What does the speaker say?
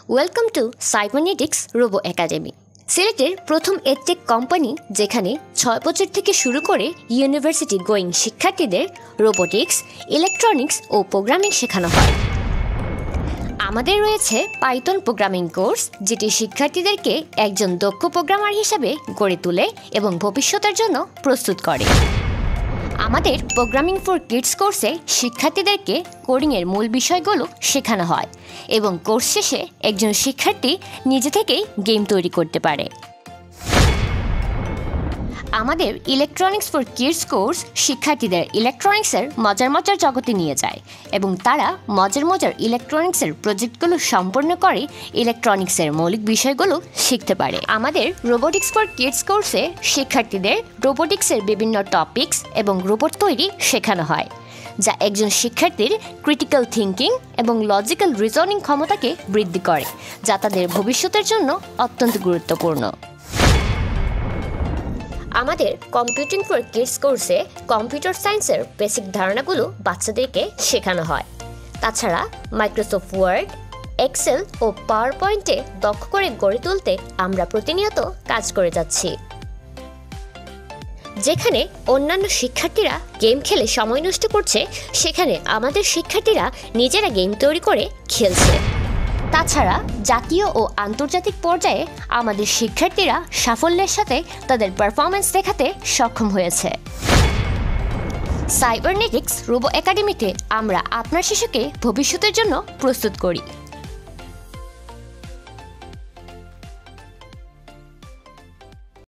Welcome to cybernetics robo academy. সিলেটের প্রথম edtech company যেখানে 6 বছর থেকে শুরু করে ইউনিভার্সিটি গোয়িং শিক্ষার্থীদের রোবোটিক্স, ইলেকট্রনিক্স ও প্রোগ্রামিং শেখানো হয়। আমাদের রয়েছে পাইথন প্রোগ্রামিং কোর্স, যেটি শিক্ষার্থীদেরকে একজন দক্ষ প্রোগ্রামার হিসেবে গড়ে তোলে এবং ভবিষ্যতের জন্য প্রস্তুত করে। আমাদের প্রোগ্রামিং ফর কিডস কোর্সে শিক্ষার্থীদেরকে কোডিংয়ের মূল বিষয়গুলো শেখানো হয় এবং কোর্স শেষে একজন শিক্ষার্থী নিজে থেকেই গেম তৈরি করতে পারে। আমাদের ইলেকট্রনিক্স ফর কিডস কোর্স শিক্ষার্থীদের ইলেকট্রনিক্সের মজার জগতে নিয়ে যায় এবং তারা মজার ইলেকট্রনিক্সের প্রজেক্টগুলো সম্পন্ন করে ইলেকট্রনিক্সের মৌলিক বিষয়গুলো শিখতে পারে। আমাদের রোবোটিক্স ফর কিডস কোর্সে শিক্ষার্থীদের রোবোটিক্সের বিভিন্ন টপিকস এবং রোবট তৈরি শেখানো হয়, যা একজন শিক্ষার্থীর ক্রিটিক্যাল থিঙ্কিং এবং লজিক্যাল রিজনিং ক্ষমতাকে বৃদ্ধি করে, যা তাদের ভবিষ্যতের জন্য অত্যন্ত গুরুত্বপূর্ণ। আমাদের কম্পিউটিং ফর কিডস কোর্সে কম্পিউটার সায়েন্সের বেসিক ধারণাগুলো বাচ্চাদেরকে শেখানো হয়। তাছাড়া মাইক্রোসফট ওয়ার্ড, এক্সেল ও পাওয়ার পয়েন্টে দক্ষ করে গড়ে তুলতে আমরা প্রতিনিয়ত কাজ করে যাচ্ছি। যেখানে অন্যান্য শিক্ষার্থীরা গেম খেলে সময় নষ্ট করছে, সেখানে আমাদের শিক্ষার্থীরা নিজেরা গেম তৈরি করে খেলছে। তাছাড়া জাতীয় ও আন্তর্জাতিক পর্যায়ে আমাদের শিক্ষার্থীরা সাফল্যের সাথে তাদের পারফরমেন্স দেখাতে সক্ষম হয়েছে। সাইবারনেটিক্স রোবো একাডেমিতে আমরা আপনার শিশুকে ভবিষ্যতের জন্য প্রস্তুত করি।